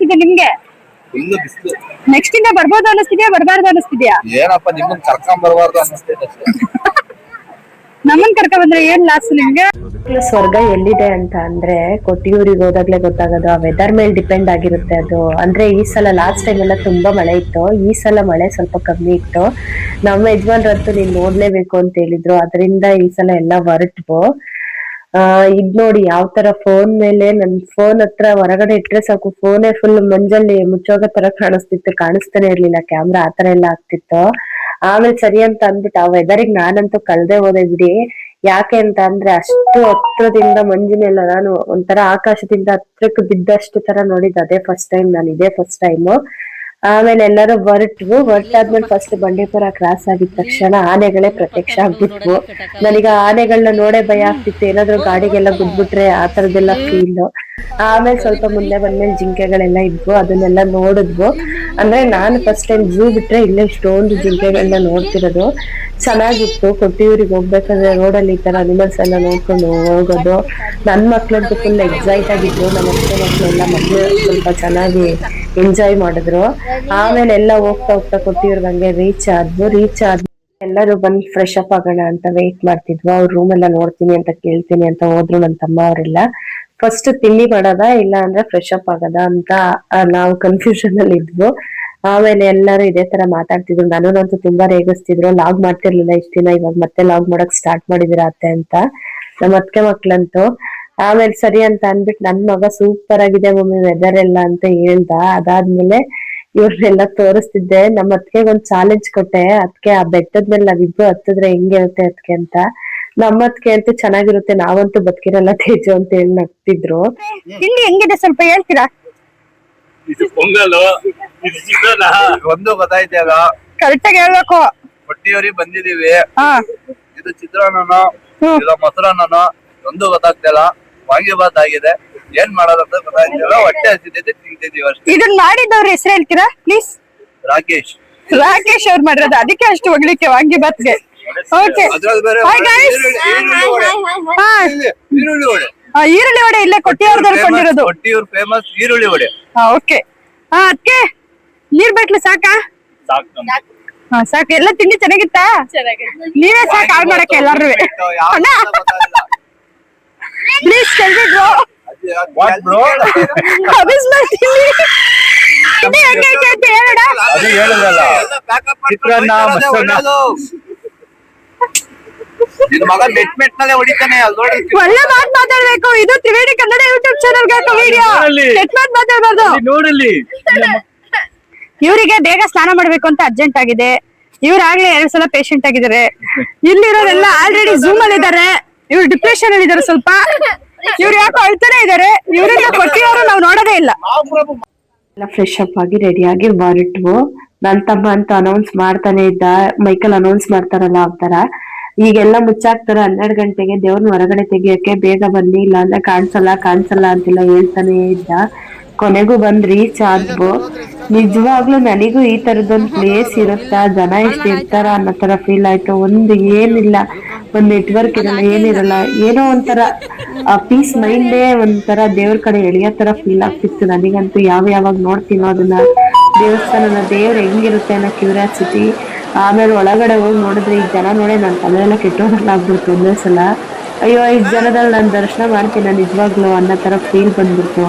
ಇದೆ ನಿಮ್ಗೆ? ಫುಲ್ ಬಿಸಿಲು. ನೆಕ್ಸ್ಟ್ ಇಂದ ಬರ್ಬೋದು ಅನಿಸ್ತಿದ್ಯಾ ಬರಬಾರ್ದು ಅನಿಸ್ತಿದ್ಯಾ? ಏನಪ್ಪ ನಿಮ್ಮನ್ನ ಕರ್ಕೊಂಡ್ ಬರಬಾರ್ದು ಅನಿಸ್ತಿದೆ ಅಷ್ಟೇ. ನಮ್ಮನ್ ಕರ್ಕೊಂಡ್ ಬಂದ್ರೆ ಏನ್ ಲಾಸ್ ನಿಮ್ಗೆ? ಸ್ವರ್ಗ ಎಲ್ಲಿದೆ ಅಂತ ಅಂದ್ರೆ ಕೊಟ್ಟಿಯೂರಿಗೆ ಹೋದಾಗ್ಲೇ ಗೊತ್ತಾಗೋದು. ಆ ವೆದರ್ ಮೇಲೆ ಡಿಪೆಂಡ್ ಆಗಿರುತ್ತೆ ಅದು. ಅಂದ್ರೆ ಈ ಸಲ ಲಾಸ್ಟ್ ಟೈಮ್ ಎಲ್ಲ ತುಂಬಾ ಮಳೆ ಇತ್ತು, ಈ ಸಲ ಮಳೆ ಸ್ವಲ್ಪ ಕಮ್ಮಿ ಇತ್ತು. ನಮ್ಮ ಯಜಮಾನ್ರಂತೂ ನೀನ್ ನೋಡ್ಲೇಬೇಕು ಅಂತ ಹೇಳಿದ್ರು, ಅದರಿಂದ ಈ ಸಲ ಎಲ್ಲ ಹೊರಟ್ವು. ಇದ್ ನೋಡಿ ಯಾವ ತರ ಫೋನ್ ಮೇಲೆ ನನ್ ಫೋನ್ ಹತ್ರ ಹೊರಗಡೆ ಇಟ್ರೆ ಸಾಕು ಫೋನೇ ಫುಲ್ ಮಂಜಲ್ಲಿ ಮುಚ್ಚೋಗೋ ತರ ಕಾಣಿಸ್ತಾನೆ ಇರ್ಲಿಲ್ಲ, ಕ್ಯಾಮ್ರಾ ಆತರ ಎಲ್ಲ ಆಗ್ತಿತ್ತು. ಆಮೇಲೆ ಸರಿ ಅಂತ ಅಂದ್ಬಿಟ್ಟು ಆ ವೆದರಿಗೆ ನಾನಂತೂ ಕಳ್ದೆ ಹೋದೆ ಬಿಡಿ. ಯಾಕೆ ಅಂತ ಅಂದ್ರೆ ಅಷ್ಟು ಹತ್ರದಿಂದ ಮಂಜಿನೆಲ್ಲ ನಾನು ಒಂಥರ ಆಕಾಶದಿಂದ ಹತ್ರಕ್ಕೆ ಬಿದ್ದಷ್ಟು ತರ ನೋಡಿದ್ದು ಅದೇ ಫಸ್ಟ್ ಟೈಮ್, ನಾನು ಇದೇ ಫಸ್ಟ್ ಟೈಮ್. ಆಮೇಲೆ ಎಲ್ಲರೂ ಹೊರಟಾದ್ಮೇಲೆ ಫಸ್ಟ್ ಬಂಡೀಪುರ ಕ್ರಾಸ್ ಆಗಿದ ತಕ್ಷಣ ಆನೆಗಳೇ ಪ್ರತ್ಯಕ್ಷ ಆಗ್ಬಿಟ್ವು. ನನಗ ಆನೆಗಳನ್ನ ನೋಡೇ ಭಯ ಆಗ್ತಿತ್ತು, ಏನಾದ್ರು ಗಾಡಿಗೆಲ್ಲ ಗುದ್ಬಿಟ್ರೆ ಆ ತರದೆಲ್ಲ ಫೀಲ್. ಆಮೇಲೆ ಸ್ವಲ್ಪ ಮುಂದೆ ಬಂದ್ಮೇಲೆ ಜಿಂಕೆಗಳೆಲ್ಲ ಇದ್ವು, ಅದನ್ನೆಲ್ಲ ನೋಡಿದ್ವು. ಅಂದ್ರೆ ನಾನು ಫಸ್ಟ್ ಟೈಮ್ ಝೂ ಬಿಟ್ರೆ ಇಲ್ಲೇ ಇಷ್ಟೊಂದು ಜಿಂಕೆಗಳನ್ನ ನೋಡ್ತಿರೋದು. ಚೆನ್ನಾಗಿತ್ತು. ಕೊಟ್ಟಿಯೂರಿಗೆ ಹೋಗ್ಬೇಕಾದ್ರೆ ರೋಡಲ್ಲಿ ಈ ತರ ಅನಿಮಲ್ಸ್ ಎಲ್ಲ ನೋಡ್ಕೊಂಡು ಹೋಗೋದು. ನನ್ ಮಕ್ಳಂತೂ ಫುಲ್ ಎಕ್ಸೈಟ್ ಆಗಿದ್ರು, ನಮ್ಮ ಅತ್ತೆ ಮಕ್ಳೆಲ್ಲ ಮಕ್ಳು ಸ್ವಲ್ಪ ಚೆನ್ನಾಗಿ ಎಂಜಾಯ್ ಮಾಡಿದ್ರು. ಆಮೇಲೆ ಎಲ್ಲ ಹೋಗ್ತಾ ಕೊಟ್ಟಿಯೂರ್ಗೆ ಹಂಗೆ ರೀಚ್ ಆದ್ ಎಲ್ಲರೂ ಬಂದ್ ಫ್ರೆಶ್ ಅಪ್ ಆಗೋಣ ಅಂತ ವೇಟ್ ಮಾಡ್ತಿದ್ವು. ಅವ್ರ ರೂಮ್ ಎಲ್ಲ ನೋಡ್ತೀನಿ ಅಂತ ಕೇಳ್ತೀನಿ ಅಂತ ಹೋದ್ರು ನನ್ನ ತಮ್ಮ ಅವರೆಲ್ಲ. ಫಸ್ಟ್ ತಿಂಡಿ ಮಾಡೋದ ಇಲ್ಲ ಅಂದ್ರೆ ಫ್ರೆಶ್ ಅಪ್ ಆಗದ ಅಂತ ನಾವು ಕನ್ಫ್ಯೂಷನ್ ಅಲ್ಲಿ ಇದ್ವು. ಆಮೇಲೆ ಎಲ್ಲರೂ ಇದೇ ತರ ಮಾತಾಡ್ತಿದ್ರು, ನನ್ನನ್ನಂತೂ ತುಂಬಾ ರೇಗಿಸ್ತಿದ್ರು. ಲಾಗ್ ಮಾಡ್ತಿರ್ಲಿಲ್ಲ ಇಷ್ಟ ದಿನ, ಇವಾಗ ಮತ್ತೆ ಲಾಗ್ ಮಾಡಕ್ ಸ್ಟಾರ್ಟ್ ಮಾಡಿದಿರ ಅತ್ತೆ ಅಂತ ನಮ್ಮ ಅತ್ತೆ ಮಕ್ಳಂತೂ. ಆಮೇಲೆ ಸರಿ ಅಂತ ಅಂದ್ಬಿಟ್ಟು ನನ್ ಮಗ ಸೂಪರ್ ಆಗಿದೆ ಮಮ್ಮಿ ವೆದರ್ ಎಲ್ಲ ಅಂತ ಹೇಳ್ದ. ಅದಾದ್ಮೇಲೆ ಇವ್ರನ್ನೆಲ್ಲ ತೋರಿಸ್ತಿದ್ದೆ. ನಮ್ಮ ಅತ್ತಿಗೆ ಒಂದ್ ಚಾಲೆಂಜ್ ಕೊಟ್ಟೆ, ಅದಕ್ಕೆ ಆ ಬೆಟ್ಟದ ಮೇಲೆ ನಾವಿಬ್ರು ಹತ್ತಿದ್ರೆ ಹೆಂಗಿರುತ್ತೆ ಅದಕ್ಕೆ ಅಂತ. ನಮ್ಮತ್ಗೆ ಅಂತೂ ಚೆನ್ನಾಗಿರುತ್ತೆ, ನಾವಂತೂ ಬದುಕಿರಲ್ಲ ತೇಜು ಅಂತ ಹೇಳಿ ನಗ್ತಿದ್ರು. ತಿಂಡಿ ಹೆಂಗಿದೆ ಸ್ವಲ್ಪ ಹೇಳ್ತೀರಾ? ಇದು ಪೊಂಗಲ್, ಇದು ಚಿತ್ರಾನ್ನ, ಒಂದು ಗೊತ್ತಾಯ್ತಲ್ಲ ಕರೆಕ್ಟ್ ಆಗಿ ಹೇಳ್ಬೇಕು. ಕೊಟ್ಟಿಯೂರಿಗೆ ಬಂದಿದೀವಿ. ಇದು ಚಿತ್ರಾನ್ನ, ಇದು ಮೊಸರನ್ನ, ಒಂದು ಗೊತ್ತಾಗ್ತಿಲ್ಲ. ವಾಂಗಿಬಾತ್ ಆಗಿದೆ, ಏನ್ ಮಾಡೋದಂತ ಗೊತ್ತಾಗ್ತಿಲ್ಲ. ಹೊಟ್ಟೆ ಹಸಿದೈತೆ, ತಿಂತಿದೀವಿ ಅಷ್ಟೇ. ಇದನ್ನ ಮಾಡಿದವ್ರ ಹೆಸರು ಹೇಳ್ತೀರಾ ಪ್ಲೀಸ್? ರಾಕೇಶ್ ಅವ್ರು ಮಾಡಿರೋದು, ಅದಕ್ಕೆ ಅಷ್ಟು ಹೊಗಳಿಕೆ ವಾಂಗಿಬಾತ್ಗೆ. ಓಕೆ ಈರುಳ್ಳಿ ವಡೆ, ಈರುಳ್ಳಿ ವಡೆ ಇಲ್ಲೇ ಕೊಟ್ಟಿಯೂರ್ದಲ್ಲಿ ಕೊಂಡಿರೋದು. ಕೊಟ್ಟಿಯೂರ್ ಫೇಮಸ್ ಈರುಳ್ಳಿ ವಡೆ. ಓಕೆ ಅದಕ್ಕೆ ನೀರ್ ಬೇಕ್ಲಿ ಸಾಕಾ? ಸಾಕು. ಎಲ್ಲ ತಿಂಡಿ ಚೆನ್ನಾಗಿತ್ತಾ? ನೀವೇ ಸಾಕು ಹಾಳು ಮಾಡಕ್ಕೆ ಎಲ್ಲಾರು. ಪ್ಲೀಸ್ ಕೇಳ್ಬಿಟ್ರು ಒಳ್ಳೆ ಮಾತು ಮಾತಾಡ್ಬೇಕು. ಇದು Triveni Kannada YouTube channel video. ಮಾತಾಡ್ಬಾರ್ದು. ಇವರಿಗೆ ಬೇಗ ಸ್ನಾನ ಮಾಡ್ಬೇಕು ಅಂತ ಅರ್ಜೆಂಟ್ ಆಗಿದೆ. ಇವ್ರಾಗ್ಲೇ 2 ಸಲ ಪೇಷಂಟ್ ಆಗಿದ್ದಾರೆ. ಇಲ್ಲಿರೋರೆಲ್ಲ ಆಲ್ರೆಡಿ ಝೂಮ್ ಅಲ್ಲಿ ಇದಾರೆ. ಇವ್ರು ಡಿಪ್ರೆಷನ್ ಅಲ್ಲಿ ಇದಾರೆ ಸ್ವಲ್ಪ. ಇವ್ರು ಯಾಕೋ ಅಳ್ತಾನೆ ಇದಾರೆ. ಇವರಿಂದ ಕೊಟ್ಟಿರೋರು ನಾವು ನೋಡೋದೇ ಇಲ್ಲ. ಫ್ರೆಶ್ ಅಪ್ ಆಗಿ ರೆಡಿ ಆಗಿ ಹೊರಟ್ವು. ನನ್ ತಮ್ಮ ಅಂತ ಅನೌನ್ಸ್ ಮಾಡ್ತಾನೆ ಇದ್ದ, ಮೈಕಲ್ ಅನೌನ್ಸ್ ಮಾಡ್ತಾರಲ್ಲ ಆ ತರ. ಈಗೆಲ್ಲ ಮುಚ್ಚಾಕ್ತಾರೆ 12 ಗಂಟೆಗೆ, ದೇವ್ರನ್ನ ಹೊರಗಡೆ ತೆಗಿಯಕ್ಕೆ ಬೇಗ ಬನ್ನಿ ಇಲ್ಲ ಅಂದ್ರೆ ಕಾಣಿಸಲ್ಲ ಅಂತೆಲ್ಲ ಹೇಳ್ತಾನೆ ಇದ್ದ. ಕೊನೆಗೂ ಬಂದ್ ರೀಚ್ ಆದ್ವು. ನಿಜವಾಗ್ಲೂ ನನಗೂ ಈ ತರದೊಂದ್ ಪ್ಲೇಸ್ ಇರುತ್ತಾ, ಜನ ಎಷ್ಟು ಇರ್ತಾರ ಅನ್ನೋ ತರ ಫೀಲ್ ಆಯ್ತು. ಏನಿಲ್ಲ, ಒಂದ್ ನೆಟ್ವರ್ಕ್ ಇರಲ್ಲ, ಏನಿರಲ್ಲ, ಏನೋ ಒಂಥರ ಪೀಸ್ ಮೈಂಡೇ ಒಂಥರ ದೇವ್ರ ಕಡೆ ಎಳೆಯೋ ತರ ಫೀಲ್ ಆಗ್ತಿತ್ತು ನನಗಂತೂ. ಯಾವಾಗ ನೋಡ್ತೀನೋ ಅದನ್ನ ದೇವಸ್ಥಾನನ, ದೇವ್ರ ಹೆಂಗಿರುತ್ತೆ ಅನ್ನೋ ಕ್ಯೂರಿಯಾಸಿಟಿ. ಆಮೇಲೆ ಒಳಗಡೆ ಹೋಗಿ ನೋಡಿದ್ರೆ ಈ ಜನ ನೋಡಿ ನನ್ ತಲೆಯೆಲ್ಲ ಕೆಟ್ಟೋದ್ರಲ್ಲ ಆಗ್ಬಿಡ್ತು ಒಂದೇ ಸಲ. ಅಯ್ಯೋ ಇಷ್ಟ್ ಜನದಲ್ಲಿ ನಾನು ದರ್ಶನ ಮಾಡ್ತೀನಿ ನಿಜವಾಗ್ಲು ಅನ್ನೋ ತರ ಫೀಲ್ ಬಂದ್ಬಿಡ್ತು.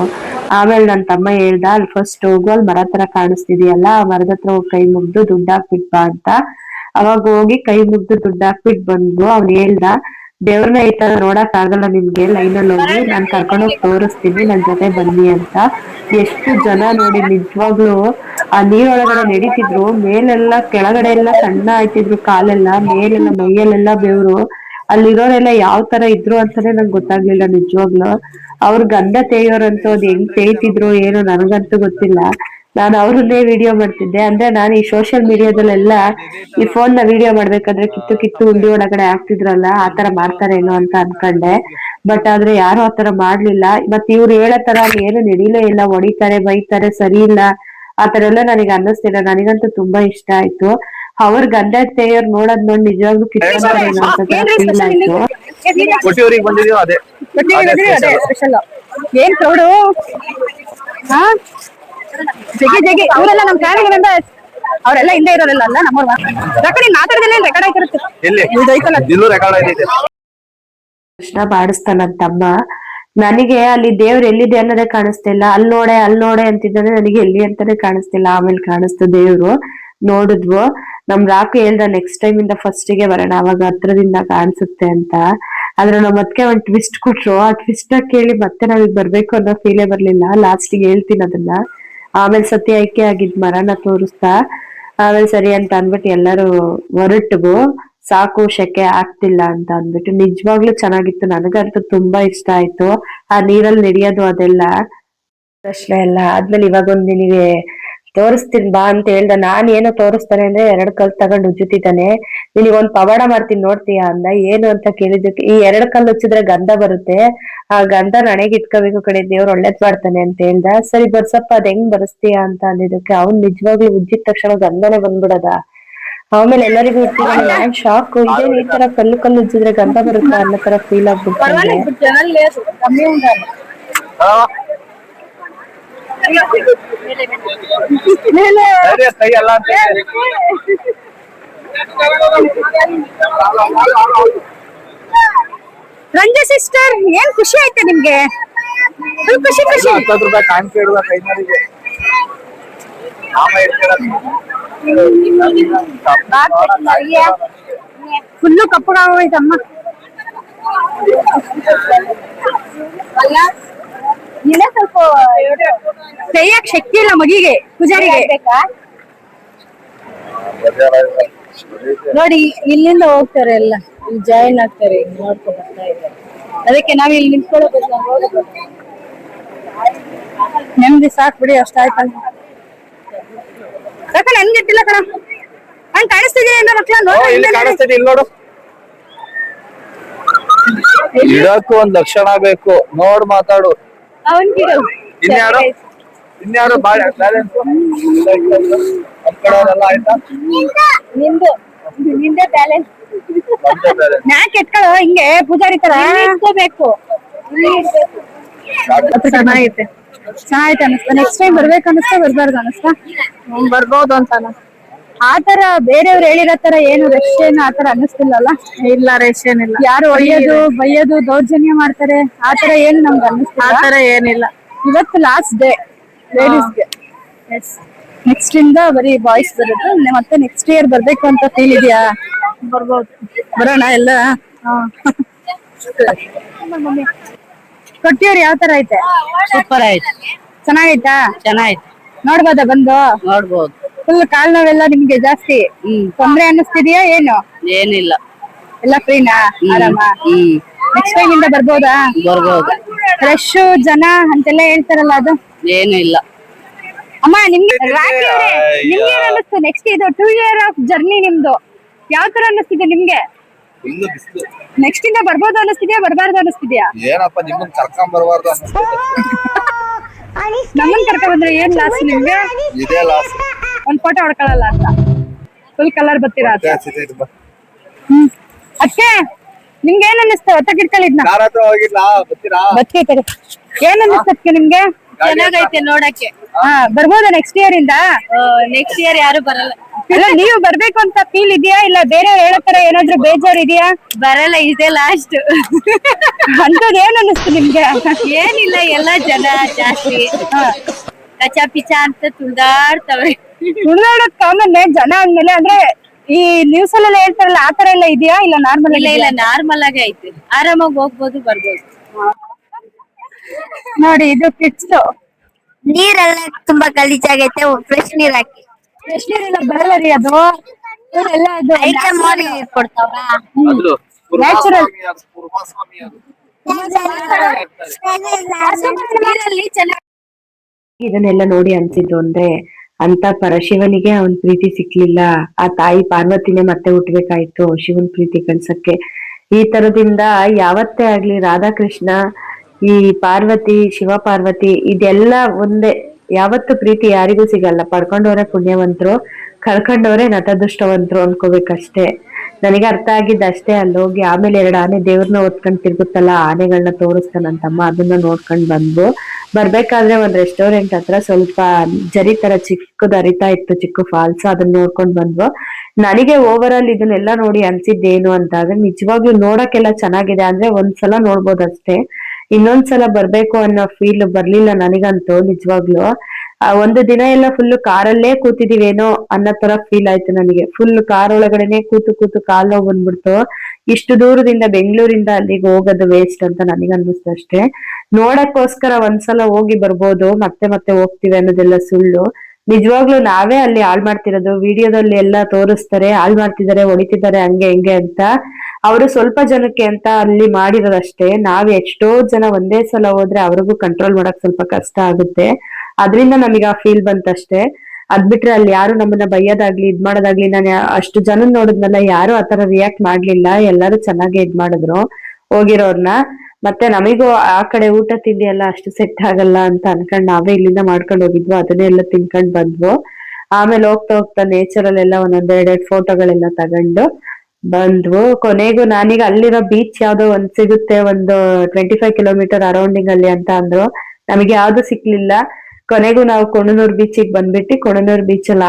ಆಮೇಲೆ ನನ್ ತಮ್ಮ ಹೇಳ್ದ, ಅಲ್ಲಿ ಫಸ್ಟ್ ಹೋಗು, ಅಲ್ಲಿ ಮರ ತರ ಕಾಣಿಸ್ತಿದೆಯಲ್ಲ ಆ ಮರದ ಹತ್ರ ಹೋಗಿ ಕೈ ಮುಗ್ದು ದುಡ್ಡು ಹಾಕ್ಬಿಟ್ ಬಾ ಅಂತ. ಅವಾಗ ಹೋಗಿ ಕೈ ಮುಗ್ದು ದುಡ್ಡು ಹಾಕ್ಬಿಟ್ ಬಂದ್ವು. ಅವ್ನ್ ಹೇಳ್ದ, ದೇವ್ರನ್ನ ಈ ತರ ನೋಡಕ್ ಆಗಲ್ಲ ನಿಮ್ಗೆ, ಲೈನಲ್ಲಿ ಹೋಗಿ ನಾನ್ ಕರ್ಕೊಂಡೋಗಿ ತೋರಿಸ್ತೀನಿ, ನನ್ ಜೊತೆ ಬನ್ನಿ ಅಂತ. ಎಷ್ಟು ಜನ ನೋಡಿ ನಿಜವಾಗ್ಲು ಆ ನೀರೊಳಗಡೆ ನಡೀತಿದ್ರು. ಮೇಲೆಲ್ಲ ಕೆಳಗಡೆ ಎಲ್ಲ ಸಣ್ಣ ಆಯ್ತಿದ್ರು ಕಾಲೆಲ್ಲ, ಮೇಲೆಲ್ಲ ಮೈಯಲ್ಲೆಲ್ಲ ಬೆವ್ರು. ಅಲ್ಲಿರೋರೆಲ್ಲ ಯಾವ ತರ ಇದ್ರು ಅಂತಾನೆ ನಂಗೆ ಗೊತ್ತಾಗ್ಲಿಲ್ಲ ನಿಜವಾಗ್ಲು. ಅವ್ರ ಗಂಧ ತೇಯೋರಂತೂ ಅದ್ ಹೆಂಗ್ ತೇಯ್ತಿದ್ರು ಏನೋ ನನಗಂತೂ ಗೊತ್ತಿಲ್ಲ. ನಾನು ಅವ್ರನ್ನೇ ವಿಡಿಯೋ ಮಾಡ್ತಿದ್ದೆ. ಅಂದ್ರೆ ನಾನು ಈ ಸೋಷಿಯಲ್ ಮೀಡಿಯಾದಲ್ಲೆಲ್ಲ ಈ ಫೋನ್ ನ ವಿಡಿಯೋ ಮಾಡ್ಬೇಕಾದ್ರೆ ಕಿತ್ತು ಉಂಡಿ ಒಳಗಡೆ ಹಾಕ್ತಿದ್ರಲ್ಲ, ಆತರ ಮಾಡ್ತಾರೇನೋ ಅಂತ ಅನ್ಕೊಂಡೆ. ಬಟ್ ಆದ್ರೆ ಯಾರು ಆತರ ಮಾಡ್ಲಿಲ್ಲ. ಮತ್ ಇವ್ರು ಹೇಳೋ ತರ ಅಲ್ಲಿ ಏನು ನಡೀಲೇ ಇಲ್ಲ. ಹೊಡಿತಾರೆ, ಬೈತಾರೆ, ಸರಿ ಇಲ್ಲ ಆತರ ಎಲ್ಲ ನನಗೆ ಅನ್ನಿಸ್ತಿಲ್ಲ. ನನಗಂತೂ ತುಂಬಾ ಇಷ್ಟ ಆಯ್ತು. ಅವ್ರ ಗಂಧ ತೇಯೋರ್ ನೋಡೋದ್ ನೋಡಿ ನಿಜವಾಗ್ಲೂ ಕಿತ್ಕೊಂತಾರೇನೋ ಅಂತ ಫೀಲ್ ಆಯ್ತು. ಕೊಟ್ಟಿಯೂರಿಗೆ ಬಂದಿದೀವಿ, ಅದೇ ಸ್ಪೆಷಲ್. ಏನ್ ಕ್ರೌಡು. ಜಗಿ ಜಗಿ ಇವರೆಲ್ಲ ನಮ್ ಫ್ಯಾಮಿಲಿ ಮೆಂಬರ್ಸ್, ಅವರೆಲ್ಲ ಹಿಂದೆ ಇರೋರೆಲ್ಲ ಅಲ್ಲ ನಮ್ಮವ್ರ. ನೀನ್ ಮಾತಾಡಿದ್ರೆ ರೆಕಾರ್ಡ್ ಆಯ್ತಿರುತ್ತೆ. ಎಲ್ಲಿ ಇಲ್ಲೂ ರೆಕಾರ್ಡ್ ಆಗಿದೆ. ಕೃಷ್ಣ ಬಾಡಿಸ್ತಾನಂತಮ್ಮ. ನನಗೆ ಅಲ್ಲಿ ದೇವ್ರು ಎಲ್ಲಿದೆ ಅನ್ನೋದೇ ಕಾಣಿಸ್ತಿಲ್ಲ. ಅಲ್ಲಿ ನೋಡೆ ಅಂತಿದ್ದಾನೆ, ನನಗೆ ಎಲ್ಲಿ ಅಂತಾನೆ ಕಾಣಿಸ್ತಿಲ್ಲ. ಆಮೇಲೆ ಕಾಣಿಸ್ತು ದೇವ್ರು, ನೋಡಿದ್ವು. ನಮ್ ರಾಕು ಹೇಳ್ದ ನೆಕ್ಸ್ಟ್ ಟೈಮ್ ಇಂದ ಫಸ್ಟ್ ಗೆ ಬರೋಣ, ಅವಾಗ ಹತ್ರದಿಂದ ಕಾಣಿಸುತ್ತೆ ಅಂತ. ಆದ್ರೆ ನಮ್ ಅದಕ್ಕೆ ಒಂದ್ ಟ್ವಿಸ್ಟ್ ಕೊಟ್ರು. ಆ ಟ್ವಿಸ್ಟ್ ಕೇಳಿ ಮತ್ತೆ ನಾವೀಗ ಬರ್ಬೇಕು ಅನ್ನೋ ಫೀಲೇ ಬರ್ಲಿಲ್ಲ. ಲಾಸ್ಟಿಗೆ ಹೇಳ್ತೀನಿ ಅದನ್ನ. ಆಮೇಲೆ ಸತ್ಯ ಆಯ್ಕೆ ಆಗಿದ್ ಮರನ ತೋರಿಸ್ತಾ, ಆಮೇಲೆ ಸರಿ ಅಂತ ಅನ್ಬಿಟ್ಟು ಎಲ್ಲರೂ ಹೊರಟ್ವು. ಸಾಕು ಶೆಕೆ ಆಗ್ತಿಲ್ಲ ಅಂತ ಅಂದ್ಬಿಟ್ಟು. ನಿಜವಾಗ್ಲೂ ಚೆನ್ನಾಗಿತ್ತು, ನನಗಂತೂ ತುಂಬಾ ಇಷ್ಟ ಆಯ್ತು ಆ ನೀರಲ್ಲಿ ನಡೆಯೋದು ಅದೆಲ್ಲ. ಪ್ರಶ್ನೆ ಎಲ್ಲ ಆದ್ಮೇಲೆ ಇವಾಗ ಒಂದ್ ನಿನಗೆ ತೋರಿಸ್ತೀನಿ ಬಾ ಅಂತ ಹೇಳ್ದ. ನಾನ್ ಏನೋ ತೋರಿಸ್ತಾನೆ ಅಂದ್ರೆ 2 ಕಲ್ ತಗೊಂಡ್ ಉಜ್ಜುತ್ತಿದ್ದಾನೆ. ನಿನಗ್ ಒಂದ್ ಪವಾಡ ಮಾಡ್ತೀನಿ ನೋಡ್ತೀಯಾ ಅಂದ. ಏನು ಅಂತ ಕೇಳಿದ್ದಕ್ಕೆ, ಈ 2 ಕಲ್ಲು ಉಜ್ಜಿದ್ರೆ ಗಂಧ ಬರುತ್ತೆ, ಆ ಗಂಧ ನನಗೆ ಇಟ್ಕೋಬೇಕು ಕಡೆ, ದೇವ್ರು ಒಳ್ಳೇದ್ ಮಾಡ್ತಾನೆ ಅಂತ ಹೇಳ್ದ. ಸರಿ ಬರ್ಸಪ್ಪ ಅದ್ ಹೆಂಗ್ ಬರ್ಸ್ತೀಯಾ ಅಂತ ಅಂದಿದ್ದಕ್ಕೆ, ಅವ್ನ್ ನಿಜವಾಗ್ಲೂ ಉಜ್ಜಿದ ತಕ್ಷಣ ಗಂಧನೇ ಬಂದ್ಬಿಡದ. ಆಮೇಲೆ ಎಲ್ಲರಿಗೂ ಇರ್ತೀನಿ ನಾನ್ ಶಾಕ್. ಇದೇನ್ ಈ ತರ ಕಲ್ಲು ಉಜ್ಜಿದ್ರೆ ಗಂಧ ಬರುತ್ತಾ ಅನ್ನೋ ತರ ಫೀಲ್ ಆಗ್ಬಿಡ್ತಾರೆ. ಕೈ ಎಲ್ಲ ಅಂತ ರಂಜಾ ಸಿಸ್ಟರ್, ಏನ್ ಖುಷಿ ಆಯ್ತಾ ನಿಮ್ಗೆ? ಖುಷಿ ಖುಷಿ. 10 ರೂಪಾಯಿ ಕಾಣಿಕೆ ಇಡುವ ಕೈನರಿಗೆ ಫುಲ್ಲು ಕಪ್ಪಗಾಗೋಯ್ತಮ್ಮ. ಸ್ವಲ್ಪ ಕೈಯಾಗ ಶಕ್ತಿ ಇಲ್ಲ ಮಗಿಗೆ, ಪೂಜಾರಿಗೆ. ನೋಡಿ ಇಲ್ಲಿಂದ ಹೋಗ್ತಾರೆ ಎಲ್ಲ, ಇಲ್ಲಿ ಜಾಯಿನ್ ಆಗ್ತಾರೆ, ನೋಡ್ಕೊ ಬರ್ತಾ ಇದ್ದಾರೆ. ಅದಕ್ಕೆ ನಾವ್ ಇಲ್ಲಿ ನಿಂತ್ಕೊಳ್ಳೋದು ನೆಮ್ಮದಿ ಸಾಕ್ ಬಿಡಿ, ಅಷ್ಟಾಯ್ತಲ್ಲ. ಯಾಕ ನನ್ಗೆ ಇಟ್ಟಿಲ್ಲ ಕಣ, ಹಂಗ್ ಕಾಣಿಸ್ತಿದೀನಿ ಅಂತ ಮಕ್ಳ ನೋಡು. ಇಡಕ್ಕೂ ಒಂದ್ ಲಕ್ಷಣ ಬೇಕು, ನೋಡ್ ಮಾತಾಡು. ಇನ್ಯಾರು ಬಾಳ ಬ್ಯಾಲೆನ್ಸ್ ಆಯ್ತಾ? ನಿಂದೆ ಬ್ಯಾಲೆನ್ಸ್ ಯಾಕೆ ಎಟ್ಕೊಳ್ಳೋ ಹಿಂಗೆ ಪೂಜಾರಿ ತರ ಇಟ್ಕೋಬೇಕು. ಚೆನ್ನಾಗೈತೆ ಅನಿಸ್ತಾ. ನೆಕ್ಸ್ಟ್ ಟೈಮ್ ಬರ್ಬೇಕು ಅನಿಸ್ತಾ, ಬರ್ಬಾರ್ದು ಅನಿಸ್ತಾ? ಬರ್ಬೋದು ಅಂತ ಆತರ ಬೇರೆಯವ್ರು ಹೇಳಿರೋ ತರ ಏನು ರಶ್ ಏನು ಆತರ ಅನ್ನಿಸ್ತಿಲ್ಲಲ್ಲ. ಇಲ್ಲ ರಶ್ ಏನಿಲ್ಲ. ಯಾರು ಒಯ್ಯೋದು ಬೈಯೋದು ದೌರ್ಜನ್ಯ ಮಾಡ್ತಾರೆ ಆತರ ಏನು ನಮ್ಗೆ ಅನ್ನಿಸ್ತಿಲ್ಲ. ಆತರ ಏನಿಲ್ಲ. ಇವತ್ತು ಲಾಸ್ಟ್ ಡೇ ಲೇಡೀಸ್ಗೆ. ನೆಕ್ಸ್ಟ್ ಇಂದ ಬರೀ ಬಾಯ್ಸ್ ಬರುತ್ತೆ. ಮತ್ತೆ ನೆಕ್ಸ್ಟ್ ಇಯರ್ ಬರ್ಬೇಕು ಅಂತ ಫೀಲ್ ಇದೆಯಾ? ಬರ್ಬೋದು, ಬರೋಣ ಎಲ್ಲ. ಕೊಟ್ಟಿಯವ್ರು ಯಾವ ತರ ಐತೆ? ಸೂಪರ್ ಆಯ್ತು, ಚೆನ್ನಾಗೈತಾ? ಚೆನ್ನಾಯ್ತು, ನೋಡ್ಬೋದಾ ಬಂದು? ನೋಡ್ಬೋದು. ಫುಲ್ ಕಾಲ್ ನೋವೆಲ್ಲ ನಿಮ್ಗೆ ಜಾಸ್ತಿ ತೊಂದ್ರೆ ಅನ್ನಿಸ್ತಿದ್ಯಾ ಏನು? ಏನಿಲ್ಲ, ಎಲ್ಲ ಫ್ರೀನಾ? ಆರಾಮ? ನೆಕ್ಸ್ಟ್ ಟೈಮ್ ಇಂದ ಬರ್ಬೋದಾ? ಬರ್ಬೋದು. ರಶ್ ಜನ ಅಂತೆಲ್ಲ ಹೇಳ್ತಾರಲ್ಲ, ಅದು ಏನು ಇಲ್ಲ. ಅಮ್ಮ ನಿಮ್ಗೆ ನಿಮ್ಗೆ ಏನ್ ಅನ್ನಿಸ್ತು? ನೆಕ್ಸ್ಟ್ ಇದು 2 year ಆಫ್ ಜರ್ನಿ ನಿಮ್ದು ಯಾವ ತರ ಅನ್ನಿಸ್ತಿದೆ ನಿಮ್ಗೆ? ನೆಕ್ಸ್ಟ್ ಇಂದ ಬರ್ಬೋದು ಅನ್ನಿಸ್ತಿದ್ಯಾ, ಬರ್ಬಾರ್ದು ಅನ್ನಿಸ್ತಿದ್ಯಾ? ಏನಪ್ಪ ನಿಮ್ಮನ್ನ ಕರ್ಕೊಂಡ್ ಬರ್ಬಾರ್ದು ನಮ್ಮನ್ ಕರ್ಕೊಂಡ್ ಬಂದ್ರೆ ಏನ್ ಲಾಸ್ ನಿಮ್ಗೆ? ಇದೇ ಲಾಸ್. ಒಂದ್ ಫೋಟೋ ಹೊಡ್ಕೊಳಲ್ಲ ಅಂತ ಫುಲ್ ಕಲರ್ ಬರ್ತೀರಾ? ಅಷ್ಟೇ. ನಿಮ್ಗೆ ಏನ್ ಅನ್ನಿಸ್ತು? ಹೊತ್ತ ಇಟ್ಕೊಳ್ಳಿದ್ನ ಬತ್ಕೈತೆ. ಏನ್ ಅನ್ನಿಸ್ತಕ್ಕೆ ನಿಮ್ಗೆ? ಚೆನ್ನಾಗೈತೆ ನೋಡಕ್ಕೆ. ಬರ್ಬೋದಾ ನೆಕ್ಸ್ಟ್ ಇಯರ್ ಇಂದ? ನೆಕ್ಸ್ಟ್ ಇಯರ್ ಯಾರು ಬರಲ್ಲ. ಇಲ್ಲ, ನೀವು ಬರ್ಬೇಕು ಅಂತ ಫೀಲ್ ಇದೆಯಾ? ಇಲ್ಲ ಬೇರೆ ಹೇಳೋ ತರ ಏನಾದ್ರು ಬೇಜಾರ್ ಇದೆಯಾ? ಬರಲ್ಲ, ಇದೇ ಲಾಸ್ಟ್. ಅಂತದ್ ಏನ್ ಅನ್ನಿಸ್ತು ನಿಮ್ಗೆ? ಏನಿಲ್ಲ, ಎಲ್ಲಾ ಜನ ಜಾಸ್ತಿ ಕಚ ಪಿಚ ಅಂತ ತುಳ್ದಾಡ್ತವೆ. ತುಳ್ದಾಡೋದ್ ಕಾಮನ್ ಜನ ಅಂದ್ಮೇಲೆ. ಅಂದ್ರೆ ಈ ನ್ಯೂಸ್ ಅಲ್ಲೆಲ್ಲ ಹೇಳ್ತಾರಲ್ಲ ಆತರ ಎಲ್ಲ ಇದೆಯಾ? ಇಲ್ಲ ನಾರ್ಮಲ್? ಇಲ್ಲ, ನಾರ್ಮಲ್ ಆಗಿ ಐತೆ, ಆರಾಮಾಗಿ ಹೋಗ್ಬೋದು ಬರ್ಬೋದು. ನೋಡಿ ಇದು ಕಿಡ್ಸ್. ನೀರೆಲ್ಲ ತುಂಬಾ ಗಲೀಜಾಗೈತೆ, ಫ್ರೆಶ್ ನೀರ್ ಹಾಕಿ. ಫ್ರೆಶ್ ನೀರೆಲ್ಲ ಬರಲ್ಲ ರೀ, ಅದು ಎಲ್ಲ ಅದು ನೀರ್ ಕೊಡ್ತಾವ್ರ. ನ್ಯಾಚುರಲ್. ನೀರಲ್ಲಿ ಚೆನ್ನಾಗಿ. ಇದನ್ನೆಲ್ಲ ನೋಡಿ ಅನ್ಸಿದ್ದು ಅಂದ್ರೆ, ಅಂತ ಪರಶಿವನಿಗೆ ಅವನ್ ಪ್ರೀತಿ ಸಿಕ್ಲಿಲ್ಲ, ಆ ತಾಯಿ ಪಾರ್ವತಿನೇ ಮತ್ತೆ ಹುಟ್ಬೇಕಾಯ್ತು ಶಿವನ್ ಪ್ರೀತಿ ಕಳ್ಸಕ್ಕೆ. ಈ ತರದಿಂದ ಯಾವತ್ತೇ ಆಗ್ಲಿ ರಾಧಾಕೃಷ್ಣ, ಈ ಪಾರ್ವತಿ, ಶಿವ ಪಾರ್ವತಿ ಇದೆಲ್ಲ ಒಂದೇ. ಯಾವತ್ತು ಪ್ರೀತಿ ಯಾರಿಗೂ ಸಿಗಲ್ಲ. ಪಡ್ಕೊಂಡವ್ರೆ ಪುಣ್ಯವಂತರು, ಕಳ್ಕೊಂಡವ್ರೆ ನತದೃಷ್ಟವಂತರು ಅನ್ಕೋಬೇಕಷ್ಟೇ. ನನಗೆ ಅರ್ಥ ಆಗಿದ್ದ ಅಷ್ಟೇ. ಅಲ್ಲೋಗಿ ಆಮೇಲೆ 2 ಆನೆ ದೇವ್ರನ್ನ ಓದ್ಕೊಂಡ್ ತಿರ್ಗುತ್ತಲ್ಲ, ಆನೆಗಳನ್ನ ತೋರಿಸ್ತಾನಂತಮ್ಮ, ಅದನ್ನ ನೋಡ್ಕೊಂಡ್ ಬಂದ್ವು. ಬರ್ಬೇಕಾದ್ರೆ ಒಂದ್ ರೆಸ್ಟೋರೆಂಟ್ ಹತ್ರ ಸ್ವಲ್ಪ ಜರಿ ತರ ಚಿಕ್ಕದು ಹರಿತಾ ಇತ್ತು, ಚಿಕ್ಕ ಫಾಲ್ಸ್, ಅದನ್ನ ನೋಡ್ಕೊಂಡ್ ಬಂದ್ವು. ನನಗೆ ಓವರ್ ಆಲ್ ಇದನ್ನೆಲ್ಲ ನೋಡಿ ಅನ್ಸಿದ್ದೇನು ಅಂತಾದ್ರೆ ನಿಜವಾಗ್ಲೂ ನೋಡಕ್ಕೆಲ್ಲ ಚೆನ್ನಾಗಿದೆ, ಅಂದ್ರೆ ಒಂದ್ಸಲ ನೋಡ್ಬೋದು ಅಷ್ಟೇ. ಇನ್ನೊಂದ್ಸಲ ಬರ್ಬೇಕು ಅನ್ನೋ ಫೀಲ್ ಬರ್ಲಿಲ್ಲ ನನಗಂತೂ ನಿಜವಾಗ್ಲು. ಒಂದು ದಿನ ಎಲ್ಲ ಫುಲ್ ಕಾರಲ್ಲೇ ಕೂತಿದೀವೇನೋ ಅನ್ನೋ ತರ ಫೀಲ್ ಆಯ್ತು ನನಗೆ. ಫುಲ್ ಕಾರ್ ಒಳಗಡೆನೆ ಕೂತು ಕೂತು ಕಾಲ್ ನೋವು ಬಂದ್ಬಿಡ್ತು. ಇಷ್ಟು ದೂರದಿಂದ ಬೆಂಗಳೂರಿಂದ ಅಲ್ಲಿಗೆ ಹೋಗೋದು ವೇಸ್ಟ್ ಅಂತ ನನಗೆ ಅನ್ನಿಸ್ತು ಅಷ್ಟೇ. ನೋಡಕ್ಕೋಸ್ಕರ ಒಂದ್ಸಲ ಹೋಗಿ ಬರ್ಬೋದು, ಮತ್ತೆ ಮತ್ತೆ ಹೋಗ್ತೀವಿ ಅನ್ನೋದೆಲ್ಲ ಸುಳ್ಳು. ನಿಜವಾಗ್ಲೂ ನಾವೇ ಅಲ್ಲಿ ಹಾಳ್ ಮಾಡ್ತಿರೋದು. ವಿಡಿಯೋದಲ್ಲಿ ಎಲ್ಲ ತೋರಿಸ್ತಾರೆ ಹಾಳ್ ಮಾಡ್ತಿದ್ದಾರೆ, ಹೊಡಿತಿದ್ದಾರೆ, ಹಂಗೆ ಹಿಂಗೆ ಅಂತ. ಅವರು ಸ್ವಲ್ಪ ಜನಕ್ಕೆ ಅಂತ ಅಲ್ಲಿ ಮಾಡಿರೋದಷ್ಟೇ. ನಾವ್ ಎಷ್ಟೋ ಜನ ಒಂದೇ ಸಲ ಹೋದ್ರೆ ಅವ್ರಿಗೂ ಕಂಟ್ರೋಲ್ ಮಾಡಕ್ ಸ್ವಲ್ಪ ಕಷ್ಟ ಆಗುತ್ತೆ. ಅದ್ರಿಂದ ನಮಗೆ ಆ ಫೀಲ್ ಬಂತಷ್ಟೇ. ಅದ್ ಬಿಟ್ರೆ ಅಲ್ಲಿ ಯಾರು ನಮ್ಮನ್ನ ಬೈಯೋದಾಗ್ಲಿ ಇದ್ ಮಾಡೋದಾಗ್ಲಿ, ನಾನು ಅಷ್ಟು ಜನ ನೋಡಿದ್ನಲ್ಲ, ಯಾರು ಆತರ ರಿಯಾಕ್ಟ್ ಮಾಡ್ಲಿಲ್ಲ. ಎಲ್ಲರೂ ಚೆನ್ನಾಗಿ ಇದ್ ಮಾಡಿದ್ರು ಹೋಗಿರೋರ್ನ. ಮತ್ತೆ ನಮಿಗೂ ಆ ಕಡೆ ಊಟ ತಿಂಡಿ ಎಲ್ಲ ಅಷ್ಟು ಸೆಟ್ ಆಗಲ್ಲ ಅಂತ ಅನ್ಕೊಂಡ್ ನಾವೇ ಇಲ್ಲಿಂದ ಮಾಡ್ಕೊಂಡು ಹೋಗಿದ್ವು, ಅದನ್ನೇ ಎಲ್ಲ ತಿನ್ಕೊಂಡ್ ಬಂದ್ವು. ಆಮೇಲೆ ಹೋಗ್ತಾ ಹೋಗ್ತಾ ನೇಚರಲ್ಲೆಲ್ಲ ಒಂದೊಂದೆರಡೆರಡು ಫೋಟೋಗಳೆಲ್ಲ ತಗೊಂಡು ಬಂದ್ವು. ಕೊನೆಗೂ ನಾನೀಗ ಅಲ್ಲಿರೋ ಬೀಚ್ ಯಾವ್ದೋ ಒಂದ್ ಸಿಗುತ್ತೆ, ಒಂದು 25 ಕಿಲೋಮೀಟರ್ ಅರೌಂಡಿಂಗ್ ಅಲ್ಲಿ ಅಂತ ಅಂದ್ರು. ನಮಗೆ ಯಾವ್ದು ಸಿಕ್ಲಿಲ್ಲ. ಕೊನೆಗೂ ನಾವು ಕೊಣನೂರ್ ಬೀಚಿಗೆ ಬಂದ್ಬಿಟ್ಟು ಕೊಣನೂರ್ ಬೀಚಲ್ಲಿ